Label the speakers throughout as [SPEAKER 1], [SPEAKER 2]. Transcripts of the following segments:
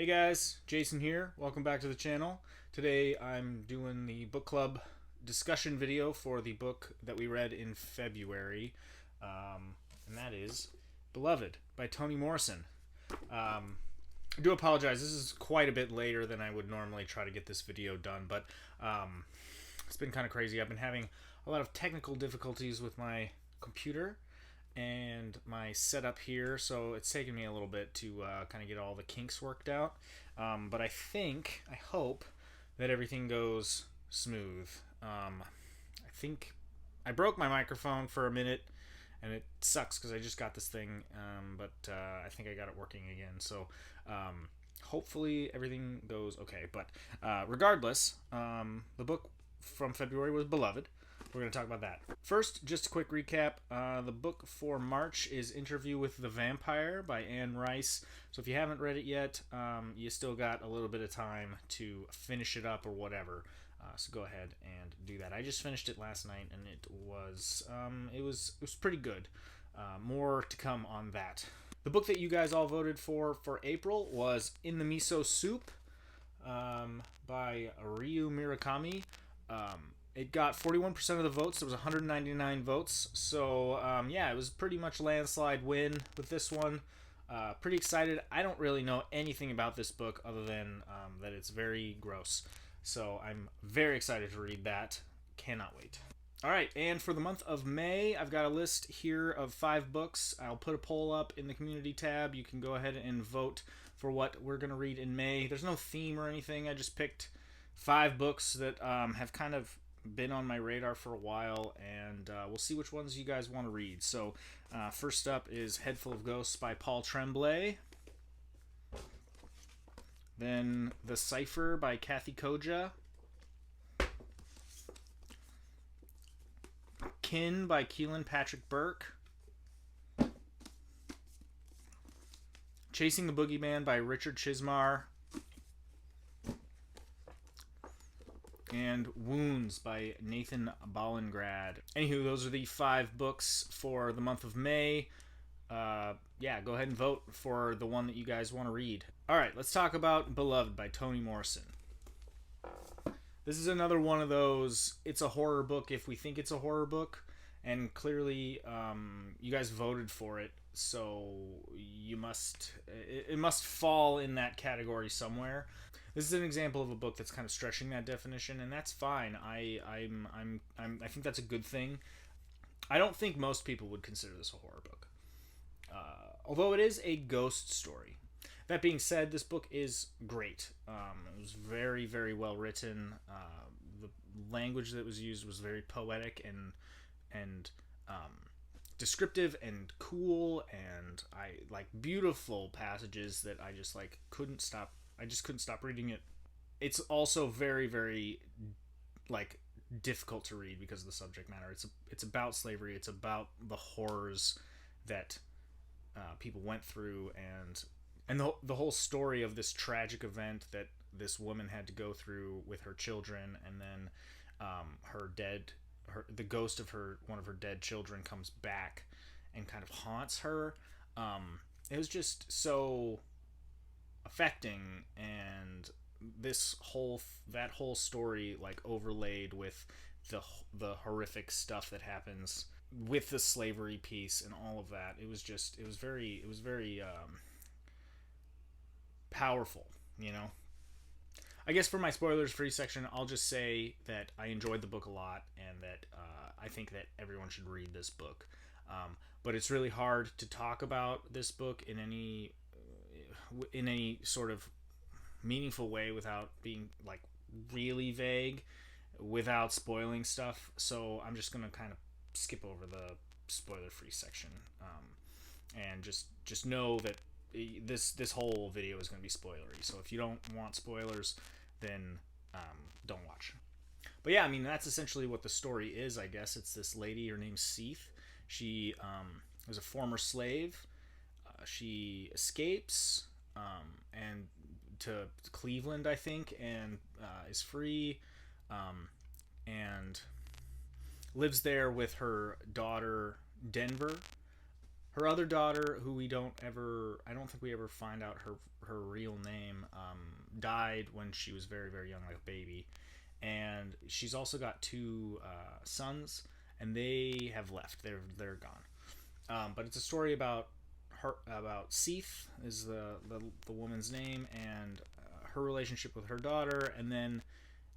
[SPEAKER 1] Hey guys, Jason here. Welcome back to the channel. Today I'm doing the book club discussion video for the book that we read in February, and that is Beloved by Toni Morrison. I do apologize, this is quite a bit later than I would normally try to get this video done, but it's been kind of crazy. I've been having a lot of technical difficulties with my computer and my setup here, so it's taken me a little bit to kind of get all the kinks worked out. But I hope that everything goes smooth. I think I broke my microphone for a minute, and it sucks because I just got this thing, but I think I got it working again. So hopefully everything goes okay. But regardless, the book from February was Beloved. We're going to talk about that. First, just a quick recap. The book for March is Interview with the Vampire by Anne Rice. So if you haven't read it yet, you still got a little bit of time to finish it up or whatever. So go ahead and do that. I just finished it last night, and it was pretty good. More to come on that. The book that you guys all voted for April was In the Miso Soup by Ryu Murakami. It got 41% of the votes. There was 199 votes. So, yeah, it was pretty much landslide win with this one. Pretty excited. I don't really know anything about this book other than that it's very gross. So I'm very excited to read that. Cannot wait. All right, and for the month of May, I've got a list here of 5 books. I'll put a poll up in the community tab. You can go ahead and vote for what we're going to read in May. There's no theme or anything. I just picked 5 books that have kind of been on my radar for a while, and we'll see which ones you guys want to read. So first up is Head Full of Ghosts by Paul Tremblay. Then The Cipher by Kathy Koja. Kin by Keelan Patrick Burke. Chasing the Boogeyman by Richard Chismar. And Wounds by Nathan Ballingrad. Anywho, those are the 5 books for the month of May. Yeah, go ahead and vote for the one that you guys want to read. Alright, let's talk about Beloved by Toni Morrison. This is another one of those, it's a horror book if we think it's a horror book, and clearly you guys voted for it, so it must fall in that category somewhere. This is an example of a book that's kind of stretching that definition, and that's fine. I think that's a good thing. I don't think most people would consider this a horror book, although it is a ghost story. That being said, this book is great. It was very, very well written. The language that was used was very poetic and descriptive and cool, and I like beautiful passages that I just like couldn't stop. I just couldn't stop reading it. It's also very, very like difficult to read because of the subject matter. It's about slavery. It's about the horrors that people went through, and the whole story of this tragic event that this woman had to go through with her children, and then the ghost of one of her dead children comes back and kind of haunts her. It was just so affecting, and that whole story like overlaid with the horrific stuff that happens with the slavery piece and all of that. It was very powerful, you know. I guess for my spoilers free section, I'll just say that I enjoyed the book a lot, and that I think that everyone should read this book. But it's really hard to talk about this book in any sort of meaningful way without being like really vague, without spoiling stuff. So I'm just gonna kind of skip over the spoiler free section, and just know that this whole video is going to be spoilery. So if you don't want spoilers, then don't watch. But yeah, I mean, that's essentially what the story is, I guess. It's this lady, her name's Seath. She was a former slave. She escapes and to Cleveland, I think, and is free, and lives there with her daughter Denver, her other daughter, who I don't think we ever find out her real name, died when she was very very young, like a baby, and she's also got two sons, and they have left. They're gone. But it's a story about Seath is the woman's name, and her relationship with her daughter, and then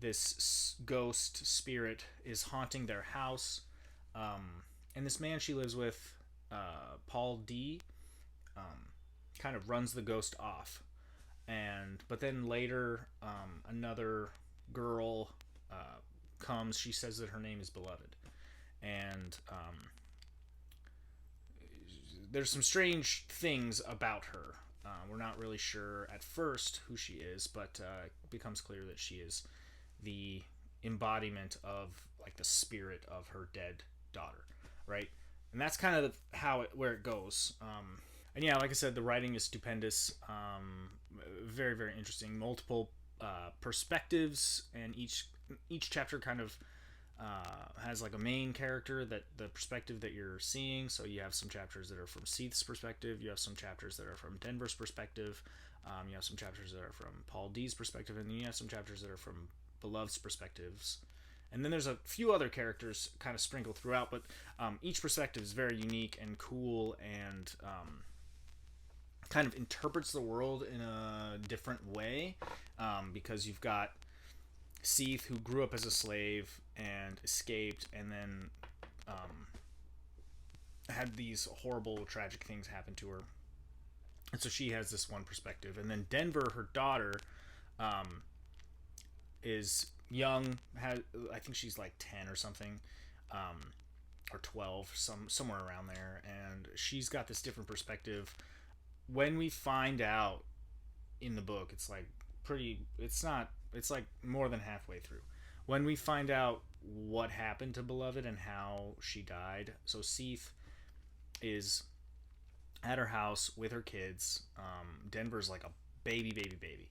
[SPEAKER 1] this ghost spirit is haunting their house. And this man she lives with, Paul D, kind of runs the ghost off. But then later, another girl comes. She says that her name is Beloved, and there's some strange things about her. We're not really sure at first who she is, but it becomes clear that she is the embodiment of like the spirit of her dead daughter, right? And that's kind of where it goes. And yeah, like I said, the writing is stupendous. Very very interesting. Multiple perspectives, and each chapter kind of has like a main character that the perspective that you're seeing. So you have some chapters that are from Seath's perspective. You have some chapters that are from Denver's perspective. You have some chapters that are from Paul D's perspective, and then you have some chapters that are from Beloved's perspectives. And then there's a few other characters kind of sprinkled throughout, but each perspective is very unique and cool, and kind of interprets the world in a different way, because you've got Seath, who grew up as a slave and escaped, and then had these horrible, tragic things happen to her. And so she has this one perspective. And then Denver, her daughter, is young. I think she's like 10 or something, or 12, somewhere around there. And she's got this different perspective. When we find out in the book, it's like it's like more than halfway through. When we find out what happened to Beloved and how she died, so Seath is at her house with her kids. Denver's like a baby.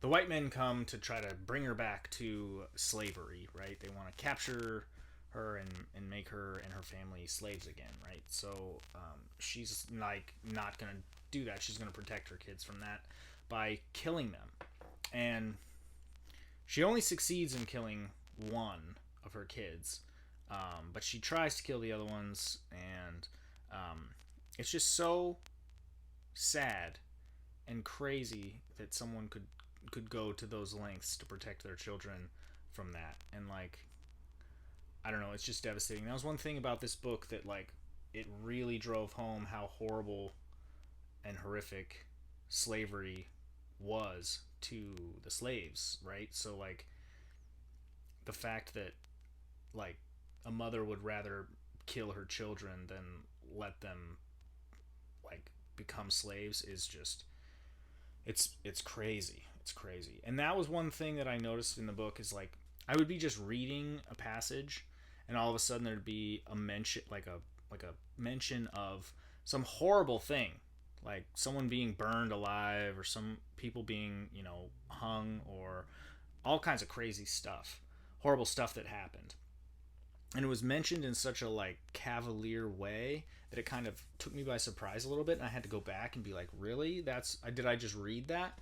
[SPEAKER 1] The white men come to try to bring her back to slavery, right? They want to capture her and make her and her family slaves again, right? So she's like not gonna do that. She's gonna protect her kids from that by killing them. And she only succeeds in killing one of her kids, but she tries to kill the other ones, and it's just so sad and crazy that someone could go to those lengths to protect their children from that. And like, I don't know, it's just devastating. That was one thing about this book that like it really drove home how horrible and horrific slavery was to the slaves, right? So like the fact that like a mother would rather kill her children than let them like become slaves is just it's crazy. It's crazy. And that was one thing that I noticed in the book is like I would be just reading a passage, and all of a sudden there'd be a mention like a mention of some horrible thing, like someone being burned alive, or some people being, hung, or all kinds of crazy stuff, horrible stuff that happened. And it was mentioned in such a like cavalier way that it kind of took me by surprise a little bit, and I had to go back and be like, really? Did I just read that?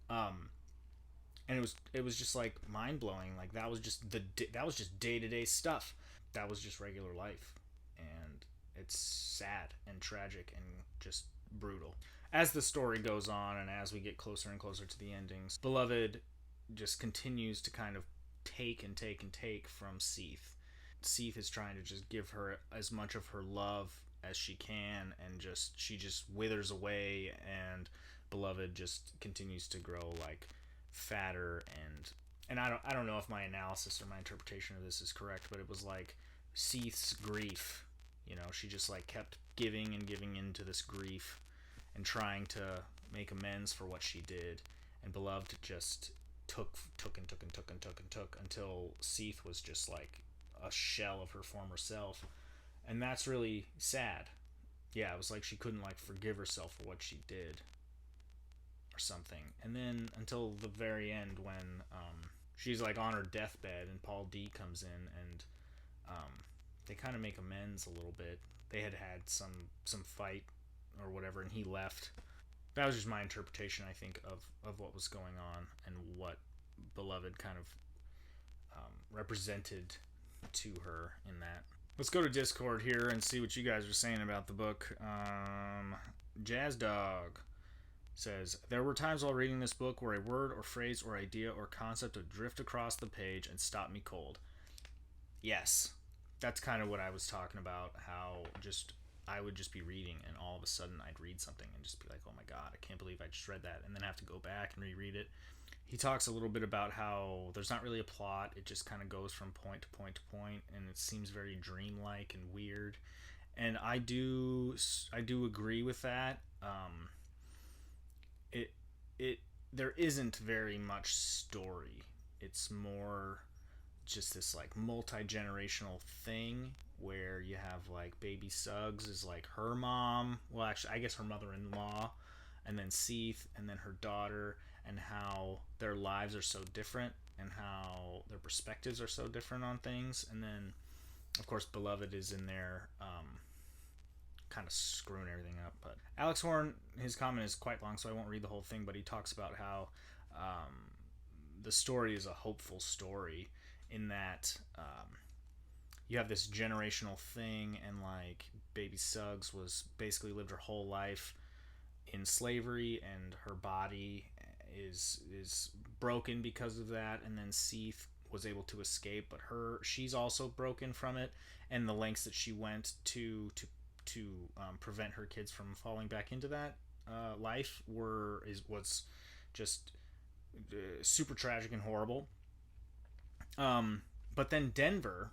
[SPEAKER 1] And it was just like mind blowing. Like that was just day to day stuff. That was just regular life, and it's sad and tragic and just brutal. As the story goes on, and as we get closer and closer to the endings, Beloved just continues to kind of take from Seath. Seath is trying to just give her as much of her love as she can, and she just withers away, and Beloved just continues to grow like fatter, and I don't know if my analysis or my interpretation of this is correct, but it was like Seath's grief. She just like kept giving and giving into this grief and trying to make amends for what she did, and Beloved just took until Seath was just like a shell of her former self. And that's really sad. Yeah, it was like she couldn't like forgive herself for what she did or something. And then until the very end, when she's like on her deathbed and Paul D comes in, and they kind of make amends a little bit, they had some fight or whatever, and he left. That was just my interpretation, I think, of what was going on and what Beloved kind of represented to her in that. Let's go to Discord here and see what you guys are saying about the book. Jazz Dog says, there were times while reading this book where a word or phrase or idea or concept would drift across the page and stop me cold. Yes, that's kind of what I was talking about, how just I would just be reading and all of a sudden I'd read something and just be like, oh my god, I can't believe I just read that, and then have to go back and reread it. He talks a little bit about how there's not really a plot, it just kind of goes from point to point to point, and it seems very dreamlike and weird. And I do agree with that. It it there isn't very much story. It's more just this like multi-generational thing where you have like baby Suggs is like her mom, well actually I guess her mother-in-law, and then Seath, and then her daughter, and how their lives are so different and how their perspectives are so different on things. And then of course Beloved is in there, kind of screwing everything up. But Alex Horn, his comment is quite long, so I won't read the whole thing, but he talks about how the story is a hopeful story in that you have this generational thing, and like baby Suggs was basically lived her whole life in slavery, and her body is broken because of that. And then Seath was able to escape, but she's also broken from it, and the lengths that she went to prevent her kids from falling back into that life was just super tragic and horrible. But then Denver,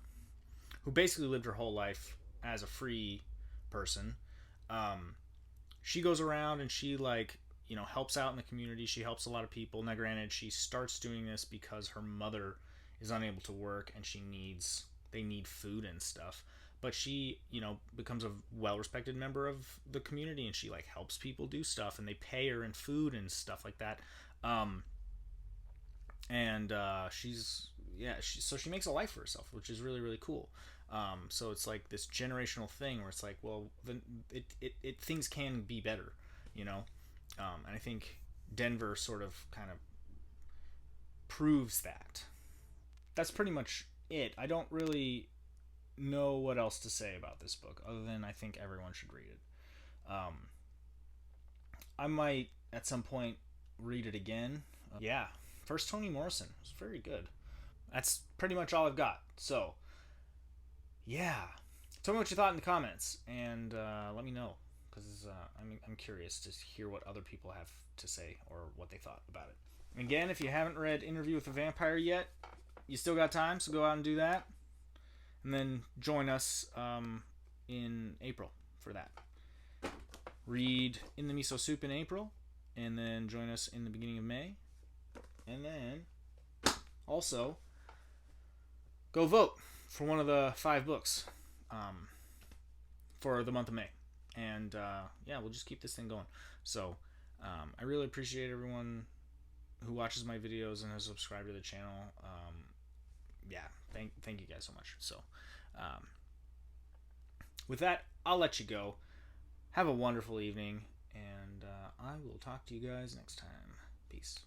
[SPEAKER 1] who basically lived her whole life as a free person, she goes around and she like helps out in the community. She helps a lot of people. Now, granted, she starts doing this because her mother is unable to work and they need food and stuff. But she, becomes a well-respected member of the community, and she like helps people do stuff, and they pay her in food and stuff like that. So she makes a life for herself, which is really really cool. So it's like this generational thing where it's like, well, then things can be better, and I think Denver sort of kind of proves that. That's pretty much it. I don't really know what else to say about this book other than I think everyone should read it. I might at some point read it again. Yeah, first Toni Morrison was very good. That's pretty much all I've got. So, yeah, tell me what you thought in the comments, and let me know, because I'm curious to hear what other people have to say or what they thought about it. Again, if you haven't read Interview with a Vampire yet, you still got time, so go out and do that, and then join us in April for that. Read In the Miso Soup in April, and then join us in the beginning of May, and then also go vote for one of the 5 books for the month of May. And yeah, we'll just keep this thing going. So I really appreciate everyone who watches my videos and has subscribed to the channel. Yeah, thank you guys so much. So with that, I'll let you go. Have a wonderful evening, and I will talk to you guys next time. Peace.